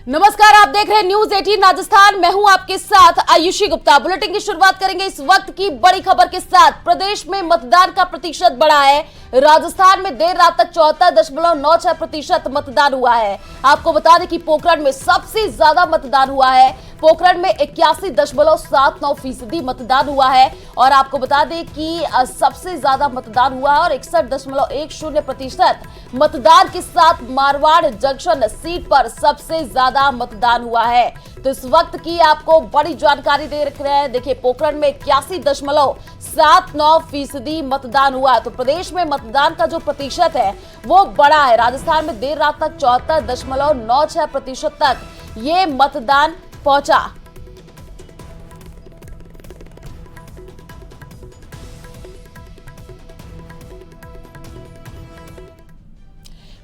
नमस्कार, आप देख रहे हैं न्यूज 18 राजस्थान। मैं हूं आपके साथ आयुषी गुप्ता। बुलेटिन की शुरुआत करेंगे इस वक्त की बड़ी खबर के साथ। प्रदेश में मतदान का प्रतिशत बढ़ा है। राजस्थान में देर रात तक 74.96% मतदान हुआ है। आपको बता दें कि पोखरण में सबसे ज्यादा मतदान हुआ है। पोखरण में 81.79% मतदान हुआ है और आपको बता दें कि सबसे ज्यादा मतदान हुआ है और 61.10% मतदान के साथ मारवाड़ जंक्शन सीट पर सबसे ज्यादा मतदान हुआ है। तो इस वक्त की आपको बड़ी जानकारी दे रहे हैं। देखिए, पोखरण में 81.79% मतदान हुआ है। तो प्रदेश में मतदान का जो प्रतिशत है वो बड़ा है। राजस्थान में देर रात तक 74.96% तक ये मतदान पहुंचा।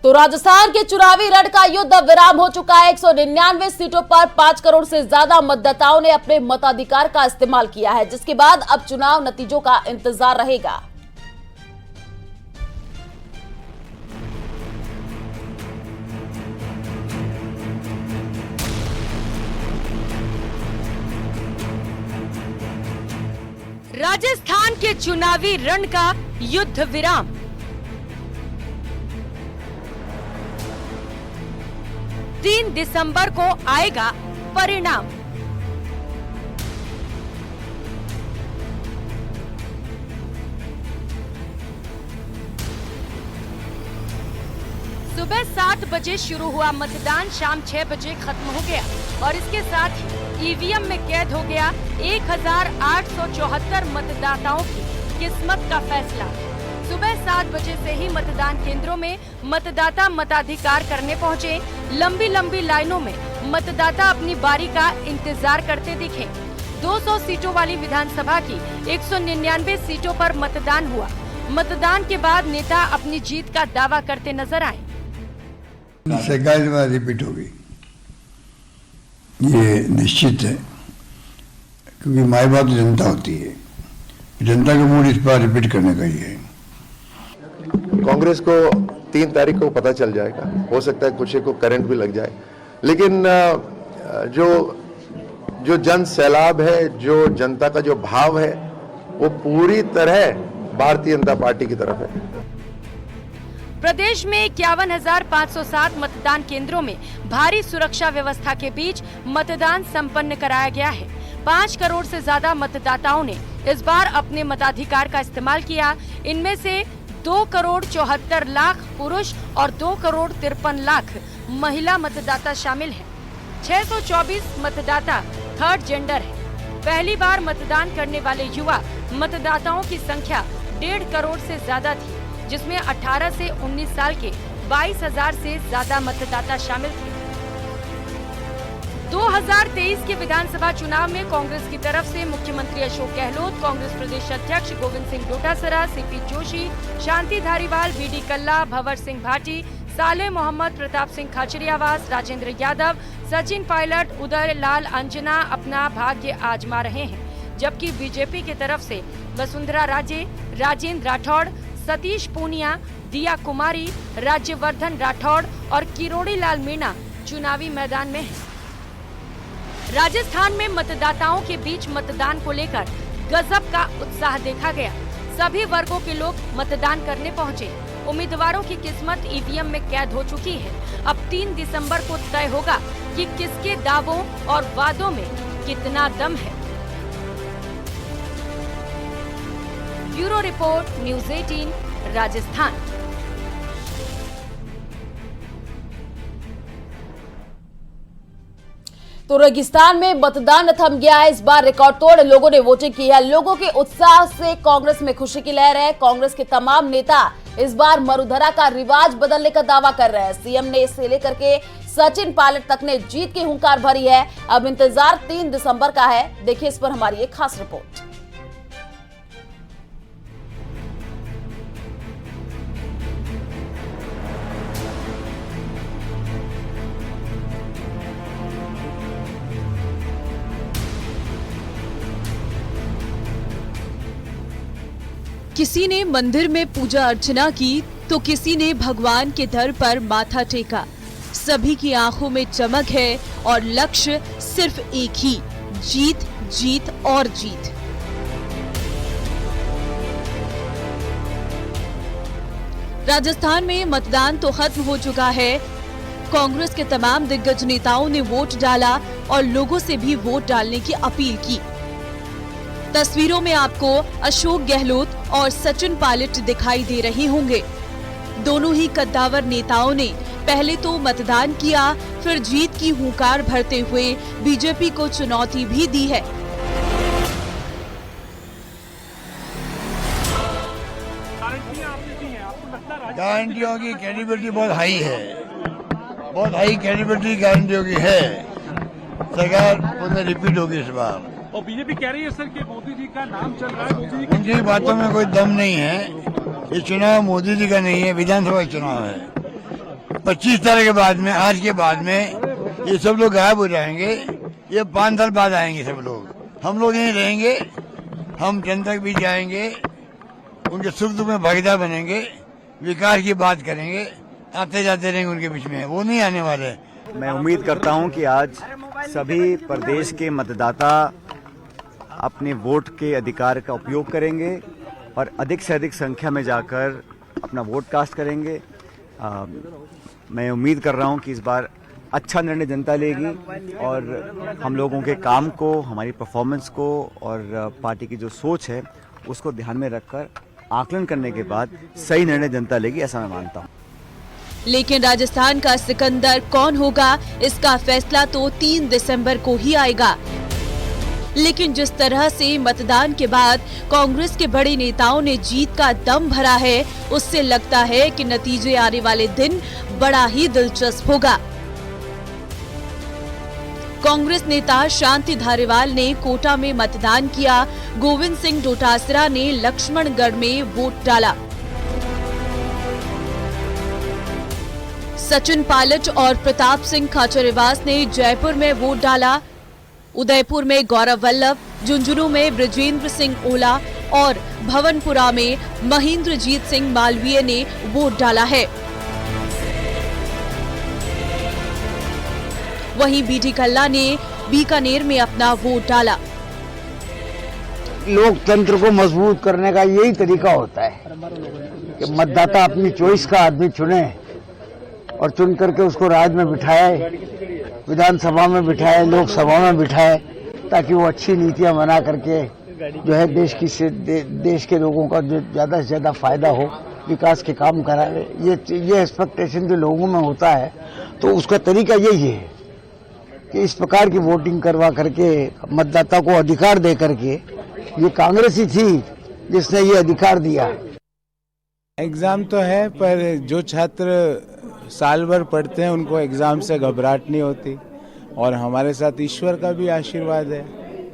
तो राजस्थान के चुनावी रण का युद्ध विराम हो चुका है। 199 सीटों पर 5 करोड़ से ज्यादा मतदाताओं ने अपने मताधिकार का इस्तेमाल किया है, जिसके बाद अब चुनाव नतीजों का इंतजार रहेगा। राजस्थान के चुनावी रण का युद्ध विराम। 3 दिसंबर को आएगा परिणाम। सुबह 7 बजे शुरू हुआ मतदान शाम 6 बजे खत्म हो गया और इसके साथ ही ईवीएम में कैद हो गया 1874 मतदाताओं की किस्मत का फैसला। सुबह 7 बजे से ही मतदान केंद्रों में मतदाता मताधिकार करने पहुंचे। लंबी लंबी लाइनों में मतदाता अपनी बारी का इंतजार करते दिखे। 200 सीटों वाली विधानसभा की 199 सीटों पर मतदान हुआ। मतदान के बाद नेता अपनी जीत का दावा करते नजर आए। 27 बार रिपीट होगी, ये निश्चित है, क्योंकि माई बात जनता होती है। जनता का मूड इस बार रिपीट करने का ही है। कांग्रेस को 3 तारीख को पता चल जाएगा। हो सकता है कुछ को करंट भी लग जाए, लेकिन जो जन सैलाब है, जो जनता का जो भाव है, वो पूरी तरह भारतीय जनता पार्टी की तरफ है। प्रदेश में 51,507 मतदान केंद्रों में भारी सुरक्षा व्यवस्था के बीच मतदान संपन्न कराया गया है। 5 करोड़ से ज्यादा मतदाताओं ने इस बार अपने मताधिकार का इस्तेमाल किया। इनमें से 2 करोड़ 74 लाख पुरुष और 2 करोड़ 53 लाख महिला मतदाता शामिल हैं। 624 मतदाता थर्ड जेंडर है। पहली बार मतदान करने वाले युवा मतदाताओं की संख्या 1.5 करोड़ से ज्यादा थी, जिसमें 18 से 19 साल के 22,000 से ज्यादा मतदाता शामिल थे। 2023 के विधानसभा चुनाव में कांग्रेस की तरफ से मुख्यमंत्री अशोक गहलोत, कांग्रेस प्रदेश अध्यक्ष गोविंद सिंह डोटासरा, सीपी जोशी, शांति धारीवाल, बीडी कल्ला, भंवर सिंह भाटी, सालेह मोहम्मद, प्रताप सिंह खाचरियावास, राजेंद्र यादव, सचिन पायलट, उदय लाल अंजना अपना भाग्य आजमा रहे हैं। जबकि बीजेपी की तरफ से वसुंधरा राजे, राजेंद्र राठौड़, सतीश पूनिया, दिया कुमारी, राज्यवर्धन राठौड़ और किरोड़ी लाल मीणा चुनावी मैदान में हैं। राजस्थान में मतदाताओं के बीच मतदान को लेकर गजब का उत्साह देखा गया। सभी वर्गों के लोग मतदान करने पहुंचे। उम्मीदवारों की किस्मत ईवीएम में कैद हो चुकी है। अब 3 दिसंबर को तय होगा कि किसके दावों और वादों में कितना दम है। Bureau report, news 18 Rajasthan. तो रेगिस्तान में मतदान थम गया है। इस बार रिकॉर्ड तोड़ लोगों ने वोटिंग की है। लोगों के उत्साह से कांग्रेस में खुशी की लहर है। कांग्रेस के तमाम नेता इस बार मरुधरा का रिवाज बदलने का दावा कर रहे हैं। सीएम ने इसे लेकर के सचिन पायलट तक ने जीत की हुंकार भरी है। अब इंतजार 3 दिसंबर का है। देखिए इस पर हमारी एक खास रिपोर्ट। किसी ने मंदिर में पूजा अर्चना की तो किसी ने भगवान के दर पर माथा टेका। सभी की आंखों में चमक है और लक्ष्य सिर्फ एक ही, जीत, जीत और जीत। राजस्थान में मतदान तो खत्म हो चुका है। कांग्रेस के तमाम दिग्गज नेताओं ने वोट डाला और लोगों से भी वोट डालने की अपील की। तस्वीरों में आपको अशोक गहलोत और सचिन पायलट दिखाई दे रहे होंगे। दोनों ही कद्दावर नेताओं ने पहले तो मतदान किया, फिर जीत की हुंकार भरते हुए बीजेपी को चुनौती भी दी है। गारंटियों की क्रेडिबिलिटी बहुत हाई है, बहुत हाई क्रेडिबिलिटी गारंटियों की है। सरकार पुनः रिपीट होगी इस बार। और बीजेपी कह रही है सर कि मोदी जी का नाम चल रहा है, मोदी जी उनकी बातों में कोई दम नहीं है। ये चुनाव मोदी जी का नहीं है, विधानसभा चुनाव है। 25 तारीख के बाद में, आज के बाद में ये सब लोग गायब हो जाएंगे। ये 5 साल बाद आएंगे सब लोग। हम लोग यहीं रहेंगे, हम जनता के बीच जाएंगे, उनके सुख दुख में भागीदार बनेंगे, विकास की बात करेंगे, आते जाते रहेंगे उनके बीच में। वो नहीं आने वाले। मैं उम्मीद करता हूं कि आज सभी प्रदेश के मतदाता अपने वोट के अधिकार का उपयोग करेंगे और अधिक से अधिक संख्या में जाकर अपना वोट कास्ट करेंगे। मैं उम्मीद कर रहा हूं कि इस बार अच्छा निर्णय जनता लेगी और हम लोगों के काम को, हमारी परफॉर्मेंस को और पार्टी की जो सोच है उसको ध्यान में रखकर आकलन करने के बाद सही निर्णय जनता लेगी, ऐसा मैं मानता हूं। लेकिन राजस्थान का सिकंदर कौन होगा, इसका फैसला तो 3 दिसंबर को ही आएगा। लेकिन जिस तरह से मतदान के बाद कांग्रेस के बड़े नेताओं ने जीत का दम भरा है, उससे लगता है कि नतीजे आने वाले दिन बड़ा ही दिलचस्प होगा। कांग्रेस नेता शांति धारीवाल ने कोटा में मतदान किया। गोविंद सिंह डोटासरा ने लक्ष्मणगढ़ में वोट डाला। सचिन पायलट और प्रताप सिंह खाचरिवास ने जयपुर में वोट डाला। उदयपुर में गौरव वल्लभ, झुंझुनू में बृजेंद्र सिंह ओला और भवनपुरा में महेंद्रजीत सिंह मालवीय ने वोट डाला है। वहीं बीडी कल्ला ने बीकानेर में अपना वोट डाला। लोकतंत्र को मजबूत करने का यही तरीका होता है कि मतदाता अपनी चॉइस का आदमी चुने और चुन करके उसको राज्य में बिठाए, विधानसभा में बिठाए, लोकसभा में बिठाए, ताकि वो अच्छी नीतियां बना करके जो है देश के लोगों का जो ज्यादा से ज्यादा फायदा हो, विकास के काम करावे। ये एक्सपेक्टेशन जो लोगों में होता है, तो उसका तरीका यही है कि इस प्रकार की वोटिंग करवा करके मतदाता को अधिकार दे करके, ये कांग्रेस ही थी जिसने ये अधिकार दिया। एग्जाम तो है, पर जो छात्र साल भर पढ़ते हैं उनको एग्जाम से घबराहट नहीं होती और हमारे साथ ईश्वर का भी आशीर्वाद है।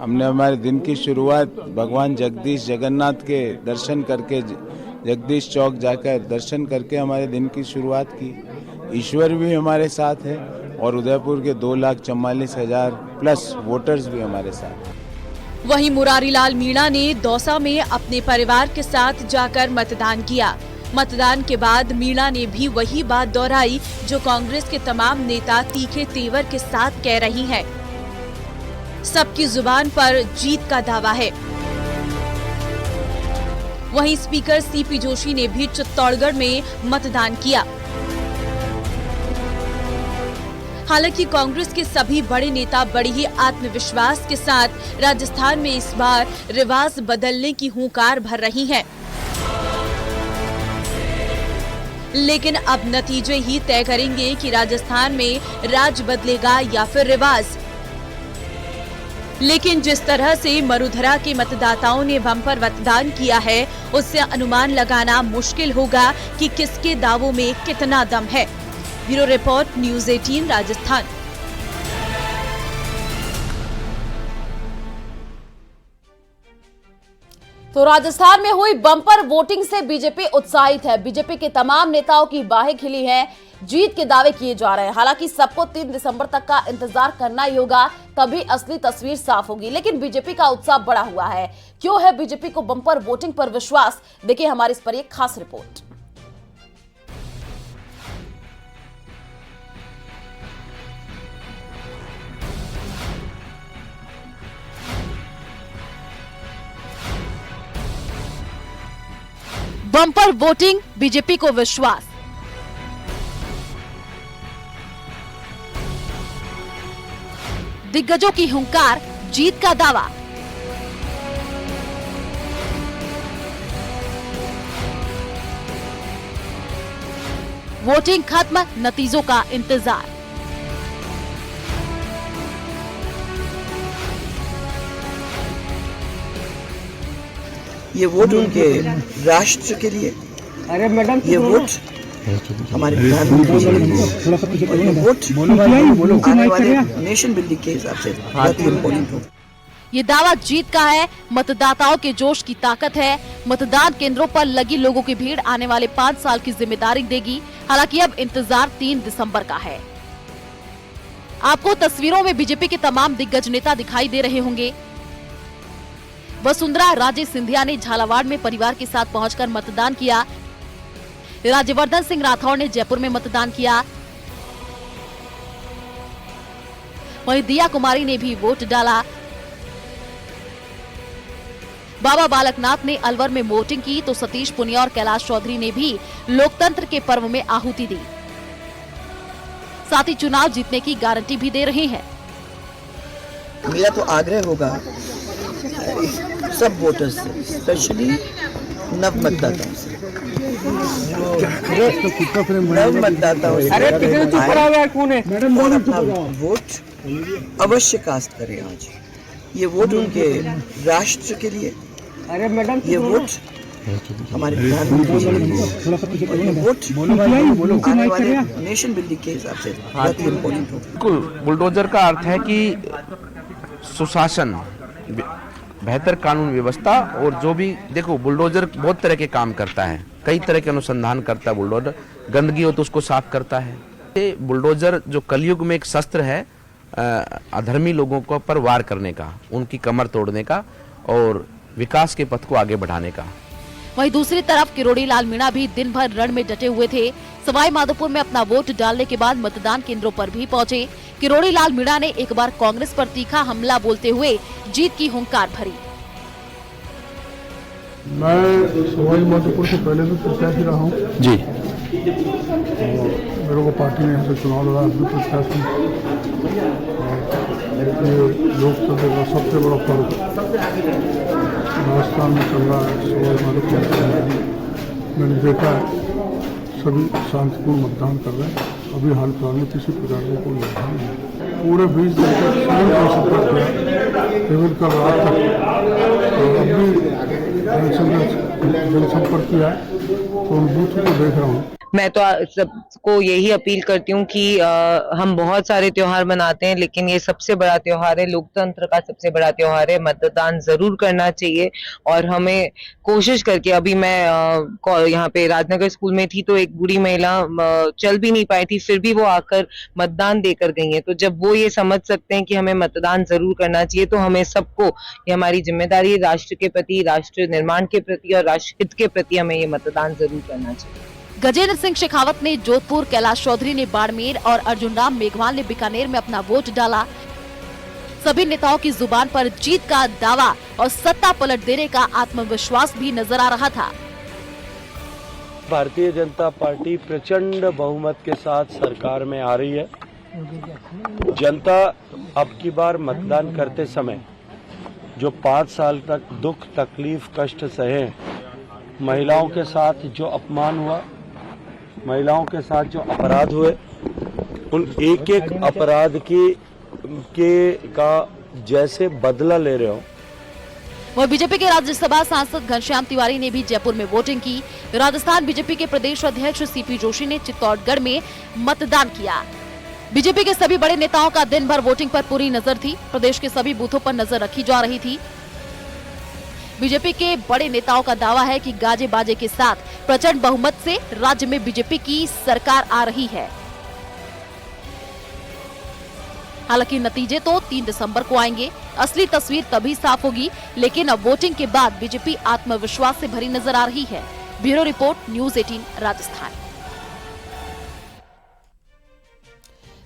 हमने हमारे दिन की शुरुआत भगवान जगदीश जगन्नाथ के दर्शन करके, जगदीश चौक जाकर दर्शन करके हमारे दिन की शुरुआत की। ईश्वर भी हमारे साथ है और उदयपुर के 2,44,000 प्लस वोटर्स भी हमारे साथ। वहीं मुरारीलाल मीणा ने दौसा में अपने परिवार के साथ जाकर मतदान किया। मतदान के बाद मीणा ने भी वही बात दोहराई जो कांग्रेस के तमाम नेता तीखे तेवर के साथ कह रही हैं। सबकी जुबान पर जीत का दावा है। वहीं स्पीकर सीपी जोशी ने भी चित्तौड़गढ़ में मतदान किया। हालांकि कांग्रेस के सभी बड़े नेता बड़ी ही आत्मविश्वास के साथ राजस्थान में इस बार रिवाज बदलने की हुंकार भर रही हैं। लेकिन अब नतीजे ही तय करेंगे कि राजस्थान में राज बदलेगा या फिर रिवाज। लेकिन जिस तरह से मरुधरा के मतदाताओं ने बम्पर मतदान किया है, उससे अनुमान लगाना मुश्किल होगा कि किसके दावों में कितना दम है। Bureau report, news 18 Rajasthan. तो राजस्थान में हुई बम्पर वोटिंग से बीजेपी उत्साहित है। बीजेपी के तमाम नेताओं की बाहें खिली हैं, जीत के दावे किए जा रहे हैं। हालांकि सबको 3 दिसंबर तक का इंतजार करना ही होगा, तभी असली तस्वीर साफ होगी। लेकिन बीजेपी का उत्साह बढ़ा हुआ है। क्यों है बीजेपी को बम्पर वोटिंग पर विश्वास? देखिए हमारी इस पर एक खास रिपोर्ट। बम्पर वोटिंग, बीजेपी को विश्वास। दिग्गजों की हुंकार, जीत का दावा। वोटिंग खत्म, नतीजों का इंतजार। ये वोट उनके राष्ट्र के लिए, अरे मैडम, ये वोट हमारे प्रधानमंत्री जी के लिए, और ये वोट आने वाले नेशन बिल्डिंग के हिसाब से बहुत ही इम्पोर्टेंट हो। ये दावा जीत का है, मतदाताओं के जोश की ताकत है। मतदान केंद्रों पर लगी लोगों की भीड़ आने वाले 5 साल की जिम्मेदारी देगी। हालांकि अब इंतजार 3 दिसंबर का है। आपको तस्वीरों में बीजेपी के तमाम दिग्गज नेता दिखाई दे रहे होंगे। वसुंधरा राजे सिंधिया ने झालावाड़ में परिवार के साथ पहुंचकर मतदान किया। राज्यवर्धन सिंह राठौड़ ने जयपुर में मतदान किया। वहीं दिया कुमारी ने भी वोट डाला। बाबा बालकनाथ ने अलवर में वोटिंग की तो सतीश पुनिया और कैलाश चौधरी ने भी लोकतंत्र के पर्व में आहुति दी। साथ ही चुनाव जीतने की गारंटी भी दे रहे हैं। मेरा तो आग्रह होगा सब वोटर्स से, स्पेशली नव मतदाताओं से, नव मतदाताओं से और अपना वोट अवश्य कास्ट करें। आज ये वोट उनके राष्ट्र के लिए, अरे मैडम, ये वोट हमारे प्रधानमंत्री जी के लिए, और ये वोट आने वाले नेशन बिल्डिंग के हिसाब से बहुत ही इम्पोर्टेंट हो। बिल्कुल, बुलडोजर का अर्थ है कि सुशासन, बेहतर कानून व्यवस्था, और जो भी देखो बुलडोजर बहुत तरह के काम करता है, कई तरह के अनुसंधान करता है। बुलडोजर गंदगी हो तो उसको साफ करता है। ये बुलडोजर जो कलयुग में एक शस्त्र है अधर्मी लोगों को पर वार करने का, उनकी कमर तोड़ने का और विकास के पथ को आगे बढ़ाने का। वहीं दूसरी तरफ किरोड़ी लाल मीणा भी दिन भर रण में डटे हुए थे। सवाई माधोपुर में अपना वोट डालने के बाद मतदान केंद्रों पर भी पहुंचे। किरोड़ी लाल मीणा ने एक बार कांग्रेस पर तीखा हमला बोलते हुए जीत की हुंकार भरी। मैं सवाई माधोपुर से पहले भी प्रत्याशी रहा हूँ जी। मेरे को पार्टी ने यहाँ से चुनाव लड़ा, भी प्रत्याशी। ये लोकतंत्र का सबसे बड़ा पर्व राजस्थान में चल रहा है। सवाई माधोपुर मैंने देखा है, सभी शांतिपूर्ण मतदान कर रहे हैं। अभी हाल फिलहाल में किसी प्रकार का कोई लड़ाई नहीं है। पूरे 20 दिन तक स्वयं का संपर्क किया, केवल कल रात तक। तो अभी जनसंपर्क किया है, तो उन बूथों को देख रहा हूँ। मैं तो सबको यही अपील करती हूँ कि हम बहुत सारे त्योहार मनाते हैं, लेकिन ये सबसे बड़ा त्योहार है, लोकतंत्र का सबसे बड़ा त्योहार है। मतदान जरूर करना चाहिए और हमें कोशिश करके, अभी मैं यहाँ पे राजनगर स्कूल में थी तो एक बूढ़ी महिला चल भी नहीं पाई थी, फिर भी वो आकर मतदान देकर गई है। तो जब वो ये समझ सकते हैं कि हमें मतदान जरूर करना चाहिए, तो हमें सबको, ये हमारी जिम्मेदारी है राष्ट्र के प्रति, राष्ट्र निर्माण के प्रति और राष्ट्र हित के प्रति, हमें ये मतदान जरूर करना चाहिए। गजेंद्र सिंह शेखावत ने जोधपुर, कैलाश चौधरी ने बाड़मेर और अर्जुन राम मेघवाल ने बीकानेर में अपना वोट डाला। सभी नेताओं की जुबान पर जीत का दावा और सत्ता पलट देने का आत्मविश्वास भी नजर आ रहा था। भारतीय जनता पार्टी प्रचंड बहुमत के साथ सरकार में आ रही है। जनता अब की बार मतदान करते समय जो 5 साल तक दुख, तकलीफ, कष्ट सहे, महिलाओं के साथ जो अपमान हुआ, महिलाओं के साथ जो अपराध हुए, उन एक एक अपराध का जैसे बदला ले रहे हो। वह बीजेपी के राज्यसभा सांसद घनश्याम तिवारी ने भी जयपुर में वोटिंग की। राजस्थान बीजेपी के प्रदेश अध्यक्ष सीपी जोशी ने चित्तौड़गढ़ में मतदान किया। बीजेपी के सभी बड़े नेताओं का दिन भर वोटिंग पर पूरी नजर थी। प्रदेश के सभी बूथों पर नजर रखी जा रही थी। बीजेपी के बड़े नेताओं का दावा है कि गाजे बाजे के साथ प्रचंड बहुमत से राज्य में बीजेपी की सरकार आ रही है। हालांकि नतीजे तो 3 दिसंबर को आएंगे। असली तस्वीर तभी साफ होगी, लेकिन अब वोटिंग के बाद बीजेपी आत्मविश्वास से भरी नजर आ रही है। Bureau report, news 18 Rajasthan.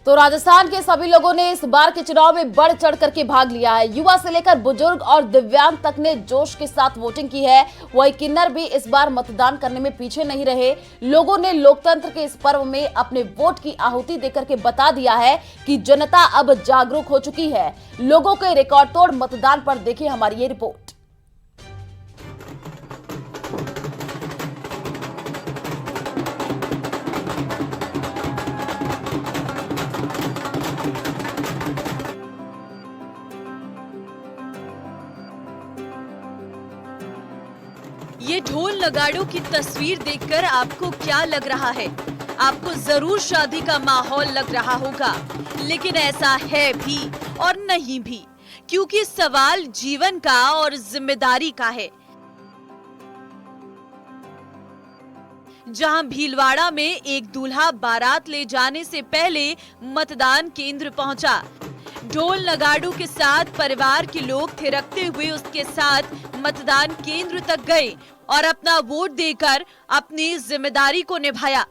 तो राजस्थान के सभी लोगों ने इस बार के चुनाव में बढ़ चढ़ करके भाग लिया है। युवा से लेकर बुजुर्ग और दिव्यांग तक ने जोश के साथ वोटिंग की है। वही किन्नर भी इस बार मतदान करने में पीछे नहीं रहे। लोगों ने लोकतंत्र के इस पर्व में अपने वोट की आहुति देकर के बता दिया है कि जनता अब जागरूक हो चुकी है। लोगों के रिकॉर्ड तोड़ मतदान पर देखिए हमारी ये रिपोर्ट। ये ढोल नगाड़ों की तस्वीर देखकर आपको क्या लग रहा है? आपको जरूर शादी का माहौल लग रहा होगा, लेकिन ऐसा है भी और नहीं भी, क्योंकि सवाल जीवन का और जिम्मेदारी का है। जहां भीलवाड़ा में एक दूल्हा बारात ले जाने से पहले मतदान केंद्र पहुंचा। ढोल नगाड़ों के साथ परिवार के लोग थिरकते हुए उसके साथ मतदान केंद्र तक गए और अपना वोट देकर अपनी जिम्मेदारी को निभाया।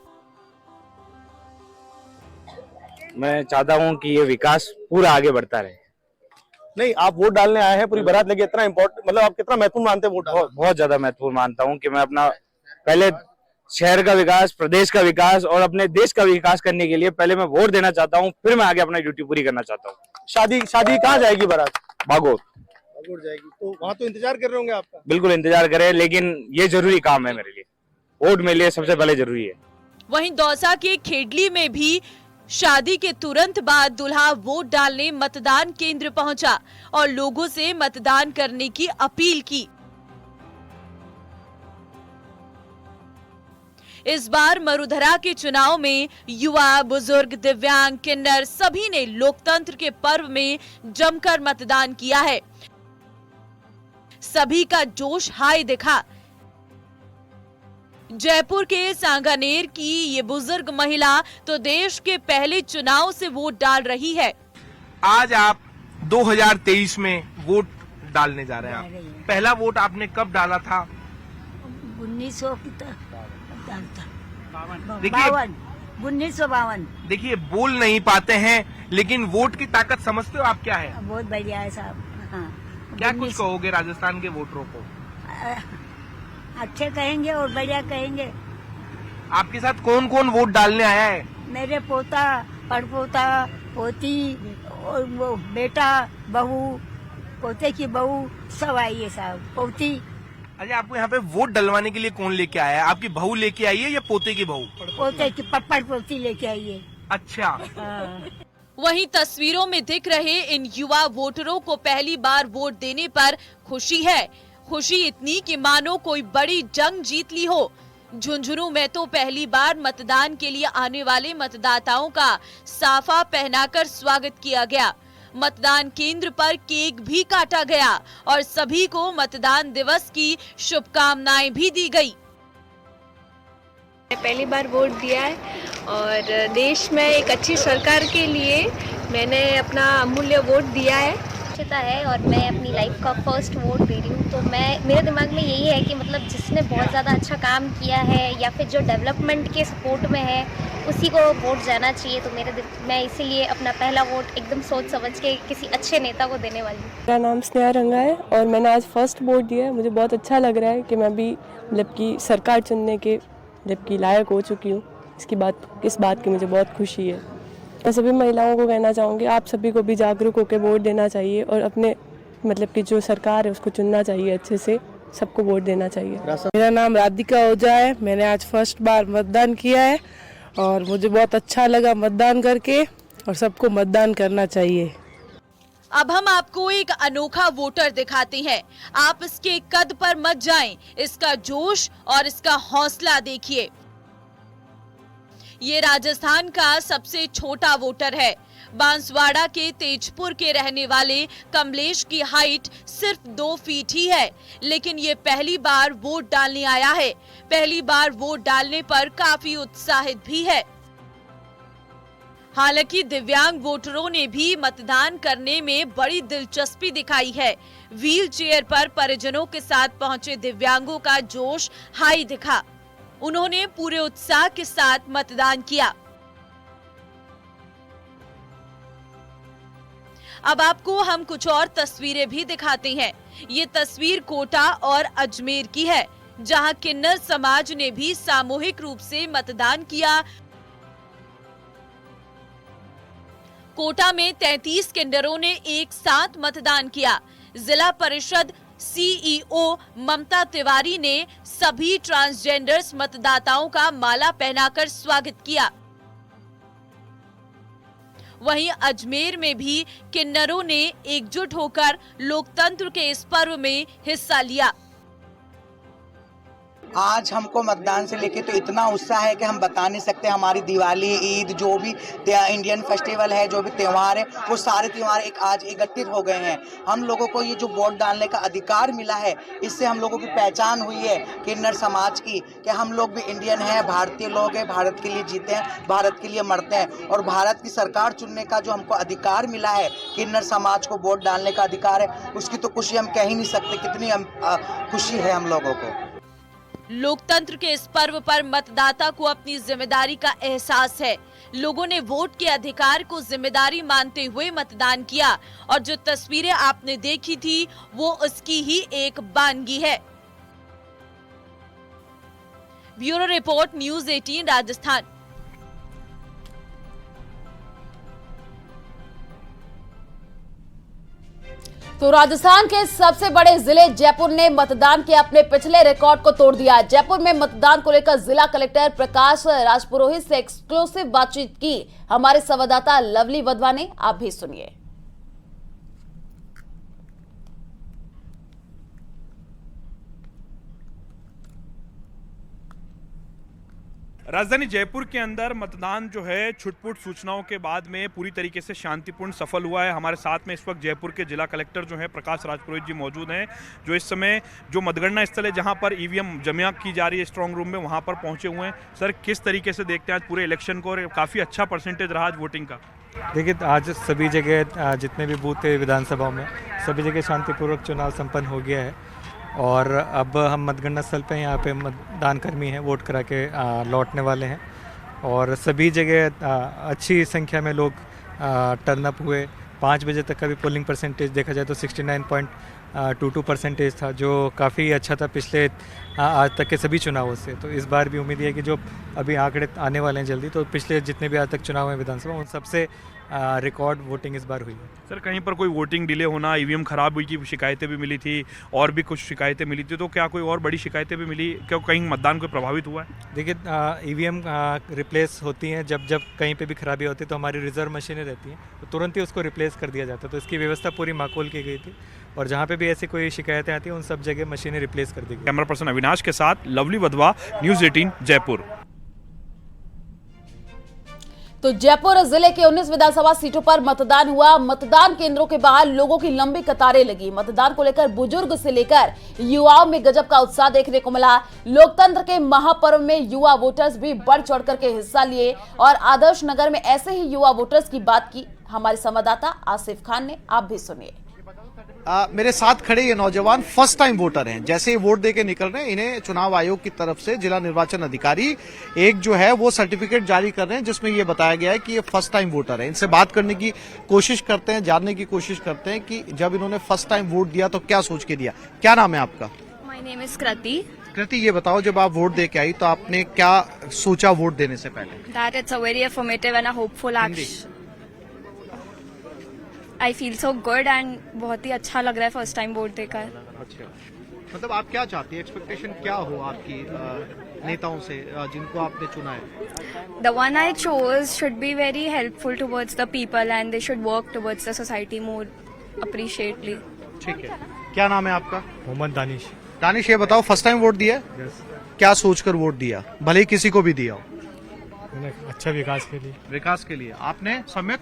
मैं चाहता हूं कि ये विकास पूरा आगे बढ़ता रहे। नहीं, आप वोट डालने आए हैं, पूरी बारात लेके, इतना इम्पोर्टेंट, मतलब आप कितना महत्वपूर्ण मानते हैं वोट? बहुत ज्यादा महत्वपूर्ण मानता हूं कि मैं अपना पहले शहर का विकास, प्रदेश का विकास और अपने देश का विकास करने के लिए पहले मैं वोट देना चाहता हूं, फिर मैं आगे अपना ड्यूटी पूरी करना चाहता हूं। शादी कहाँ जाएगी बारात? भागोत जाएगी, तो वहाँ तो इंतजार कर रहे होंगे आपका? बिल्कुल इंतजार करें, लेकिन ये जरूरी काम है मेरे लिए। वोट मेरे लिए सबसे पहले जरूरी है। वहीं दौसा के खेडली में भी शादी के तुरंत बाद दूल्हा वोट डालने मतदान केंद्र पहुंचा और लोगों से मतदान करने की अपील की। इस बार मरुधरा के चुनाव में युवा, बुजुर्ग, दिव्यांग, किन्नर सभी ने लोकतंत्र के पर्व में जमकर मतदान किया है। सभी का जोश हाई दिखा। जयपुर के सांगानेर की ये बुजुर्ग महिला तो देश के पहले चुनाव से वोट डाल रही है। आज आप 2023 में वोट डालने जा रहे हैं। आप पहला वोट आपने कब डाला था? 1900 की देखिए 1952। देखिए, बोल नहीं पाते हैं, लेकिन वोट की ताकत समझते हो आप क्या है? बहुत बढ़िया है साहब। हाँ, क्या कुछ कहोगे राजस्थान के वोटरों को? अच्छे कहेंगे और बढ़िया कहेंगे। आपके साथ कौन कौन वोट डालने आया है? मेरे पोता, पड़पोता, पोती और वो बेटा, बहू, पोते की बहू सब आई है साहब, पोती। अच्छा, आपको यहाँ पे वोट डलवाने के लिए कौन लेके आया है? आपकी बहू लेके आई है या पोते की बहू? पोते की पड़पोती लेके आई है। अच्छा। वहीं तस्वीरों में दिख रहे इन युवा वोटरों को पहली बार वोट देने पर खुशी है। खुशी इतनी कि मानो कोई बड़ी जंग जीत ली हो। झुंझुनू में तो पहली बार मतदान के लिए आने वाले मतदाताओं का साफा पहनाकर स्वागत किया गया। मतदान केंद्र पर केक भी काटा गया और सभी को मतदान दिवस की शुभकामनाएं भी दी गई। पहली बार वोट दिया है और देश में एक अच्छी सरकार के लिए मैंने अपना अमूल्य वोट दिया है। है और मैं अपनी लाइफ का फर्स्ट वोट दे रही हूँ, तो मेरे दिमाग में यही है कि मतलब जिसने बहुत ज़्यादा अच्छा काम किया है या फिर जो डेवलपमेंट के सपोर्ट में है उसी को वोट जाना चाहिए। तो मैं इसीलिए अपना पहला वोट एकदम सोच समझ के किसी अच्छे नेता को देने वाली हूँ। मेरा नाम स्नेहा रंगा है और मैंने आज फर्स्ट वोट दिया है। मुझे बहुत अच्छा लग रहा है कि मैं भी मतलब की सरकार चुनने के जबकि लायक हो चुकी हूँ। इस बात की मुझे बहुत खुशी है। मैं सभी महिलाओं को कहना चाहूँगी, आप सभी को भी जागरूक होकर वोट देना चाहिए और अपने मतलब कि जो सरकार है उसको चुनना चाहिए, अच्छे से सबको वोट देना चाहिए। मेरा नाम राधिका ओझा है। मैंने आज फर्स्ट बार मतदान किया है और मुझे बहुत अच्छा लगा मतदान करके और सबको मतदान करना चाहिए। अब हम आपको एक अनोखा वोटर दिखाते हैं। आप इसके कद पर मत जाएं, इसका जोश और इसका हौसला देखिए। ये राजस्थान का सबसे छोटा वोटर है। बांसवाड़ा के तेजपुर के रहने वाले कमलेश की हाइट सिर्फ 2 फीट ही है, लेकिन ये पहली बार वोट डालने आया है। पहली बार वोट डालने पर काफी उत्साहित भी है। हालांकि दिव्यांग वोटरों ने भी मतदान करने में बड़ी दिलचस्पी दिखाई है। व्हील चेयर पर परिजनों के साथ पहुंचे दिव्यांगों का जोश हाई दिखा। उन्होंने पूरे उत्साह के साथ मतदान किया। अब आपको हम कुछ और तस्वीरें भी दिखाते हैं। ये तस्वीर कोटा और अजमेर की है, जहां किन्नर समाज ने भी सामूहिक रूप से मतदान किया। कोटा में 33 किन्नरों ने एक साथ मतदान किया। जिला परिषद सीईओ ममता तिवारी ने सभी ट्रांसजेंडर्स मतदाताओं का माला पहनाकर स्वागत किया। वहीं अजमेर में भी किन्नरों ने एकजुट होकर लोकतंत्र के इस पर्व में हिस्सा लिया। आज हमको मतदान से लेके तो इतना उत्साह है कि हम बता नहीं सकते। हमारी दिवाली, ईद, जो भी इंडियन फेस्टिवल है, जो भी त्यौहार है, वो सारे त्यौहार आज एकत्रित हो गए हैं। हम लोगों को ये जो वोट डालने का अधिकार मिला है, इससे हम लोगों की पहचान हुई है किन्नर समाज की, कि हम लोग भी इंडियन हैं, भारतीय लोग हैं, भारत के लिए जीते हैं, भारत के लिए मरते हैं। और भारत की सरकार चुनने का जो हमको अधिकार मिला है, किन्नर समाज को वोट डालने का अधिकार है, उसकी तो खुशी हम कह ही नहीं सकते। कितनी खुशी है हम लोगों को। लोकतंत्र के इस पर्व पर मतदाता को अपनी जिम्मेदारी का एहसास है। लोगों ने वोट के अधिकार को जिम्मेदारी मानते हुए मतदान किया और जो तस्वीरें आपने देखी थी वो उसकी ही एक बानगी है। Bureau report, news 18 Rajasthan. तो राजस्थान के सबसे बड़े जिले जयपुर ने मतदान के अपने पिछले रिकॉर्ड को तोड़ दिया। जयपुर में मतदान को लेकर जिला कलेक्टर प्रकाश राजपुरोहित से एक्सक्लूसिव बातचीत की हमारे संवाददाता लवली वधवा ने। आप भी सुनिए। राजधानी जयपुर के अंदर मतदान जो है छुटपुट सूचनाओं के बाद में पूरी तरीके से शांतिपूर्ण सफल हुआ है। हमारे साथ में इस वक्त जयपुर के जिला कलेक्टर जो है प्रकाश राजपुरोहित जी मौजूद हैं, जो इस समय जो मतगणना स्थल है जहां पर ईवीएम जमा की जा रही है स्ट्रांग रूम में, वहां पर पहुंचे हुए हैं। सर, किस तरीके से देखते हैं आज पूरे इलेक्शन को, और काफ़ी अच्छा परसेंटेज रहा आज वोटिंग का? देखिए, आज सभी जगह जितने भी बूथ थे विधानसभा में, सभी जगह शांतिपूर्वक चुनाव संपन्न हो गया है। और अब हम मतगणना स्थल पे यहाँ पे मतदान कर्मी हैं, वोट करा के लौटने वाले हैं। और सभी जगह अच्छी संख्या में लोग टर्नअप हुए। 5 बजे तक का भी पोलिंग परसेंटेज देखा जाए तो 69.22% था, जो काफ़ी अच्छा था पिछले आज तक के सभी चुनावों से। तो इस बार भी उम्मीद है कि जो अभी आंकड़े आने वाले हैं जल्दी, तो पिछले जितने भी आज तक चुनाव हैं विधानसभा, उन सबसे रिकॉर्ड वोटिंग इस बार हुई है। सर, कहीं पर कोई वोटिंग डिले होना, ईवीएम खराब हुई की शिकायतें भी मिली थी और भी कुछ शिकायतें मिली थी, तो क्या कोई और बड़ी शिकायतें भी मिली? क्या कहीं मतदान को प्रभावित हुआ है? देखिए, ईवीएम रिप्लेस होती हैं जब कहीं पे भी खराबी होती है, तो हमारी रिजर्व मशीनें रहती हैं, तो तुरंत ही उसको रिप्लेस कर दिया जाता है। तो इसकी व्यवस्था पूरी माकूल की गई थी और जहाँ पे भी ऐसी कोई शिकायतें आती हैं उन सब जगह मशीनें रिप्लेस कर दी गई। कैमरा पर्सन अविनाश के साथ लवली वधवा, न्यूज़ 18 जयपुर। तो जयपुर जिले के 19 विधानसभा सीटों पर मतदान हुआ। मतदान केंद्रों के बाहर लोगों की लंबी कतारें लगी। मतदान को लेकर बुजुर्ग से लेकर युवाओं में गजब का उत्साह देखने को मिला। लोकतंत्र के महापर्व में युवा वोटर्स भी बढ़ चढ़ करके हिस्सा लिए और आदर्श नगर में ऐसे ही युवा वोटर्स की बात की हमारे संवाददाता आसिफ खान ने। आप भी सुनिए। मेरे साथ खड़े ये नौजवान फर्स्ट टाइम वोटर हैं। जैसे ही वोट देके निकल रहे हैं, इन्हें चुनाव आयोग की तरफ से जिला निर्वाचन अधिकारी एक जो है वो सर्टिफिकेट जारी कर रहे हैं, जिसमें ये बताया गया है कि ये फर्स्ट टाइम वोटर है। इनसे बात करने की कोशिश करते हैं, जानने की कोशिश करते हैं कि जब इन्होंने फर्स्ट टाइम वोट दिया तो क्या सोच के दिया। क्या नाम है आपका? माय नेम इज कृति। कृति, ये बताओ, जब आप वोट दे के आई तो आपने क्या सोचा वोट देने से पहले? That it's a very affirmative and a hopeful action. I feel so good and बहुत ही अच्छा लग रहा है फर्स्ट टाइम वोट देकर। अच्छा, मतलब आप क्या चाहती है, एक्सपेक्टेशन क्या हो आपकी नेताओं से जिनको आपने चुना है? The one I chose should be very helpful towards the people and they should work towards the society more appreciatively. ठीक है, क्या नाम है आपका? मोहम्मद दानिश। दानिश, ये बताओ, फर्स्ट टाइम वोट दिया? क्या सोचकर वोट दिया, भले ही किसी को भी दिया हो? अच्छा, विकास के लिए। विकास के लिए। आपने? सम्यक?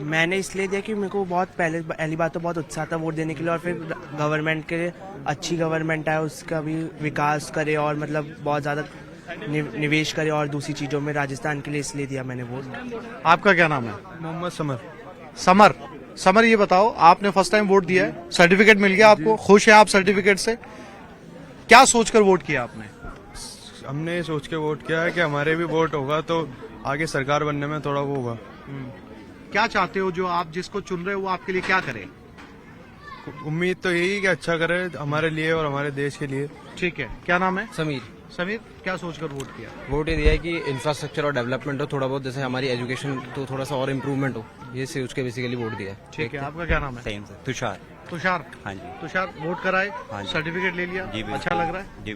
मैंने इसलिए दिया कि मेरे को बहुत पहली बात तो बहुत उत्साह था वोट देने के लिए, और फिर गवर्नमेंट के लिए अच्छी गवर्नमेंट है, उसका भी विकास करे और मतलब बहुत ज़्यादा निवेश करे और दूसरी चीज़ों में राजस्थान के लिए, इसलिए दिया मैंने वोट। आपका क्या नाम है? मोहम्मद समर। समर, समर ये बताओ, आपने फर्स्ट टाइम वोट दिया है, सर्टिफिकेट मिल गया आपको, खुश है आप सर्टिफिकेट से? क्या सोचकर वोट किया आपने? हमने सोच के वोट किया है कि हमारे भी वोट होगा तो आगे सरकार बनने में थोड़ा वो होगा। क्या चाहते हो, जो आप जिसको चुन रहे हो वो आपके लिए क्या करे? उम्मीद तो यही कि अच्छा करे हमारे लिए और हमारे देश के लिए। ठीक है, क्या नाम है? समीर। समीर, क्या सोचकर वोट किया? वोट ये दिया है कि इंफ्रास्ट्रक्चर और डेवलपमेंट हो थोड़ा बहुत, जैसे हमारी एजुकेशन तो थोड़ा सा और इम्प्रूवमेंट हो, ये से उसके बेसिकली वोट दिया है। ठीक है, आपका क्या नाम है? Same sir, Tushar. तुषार, हाँ जी। तुषार वोट कराए, हाँ जी। सर्टिफिकेट ले लिया, जी, अच्छा लग रहा है? जी।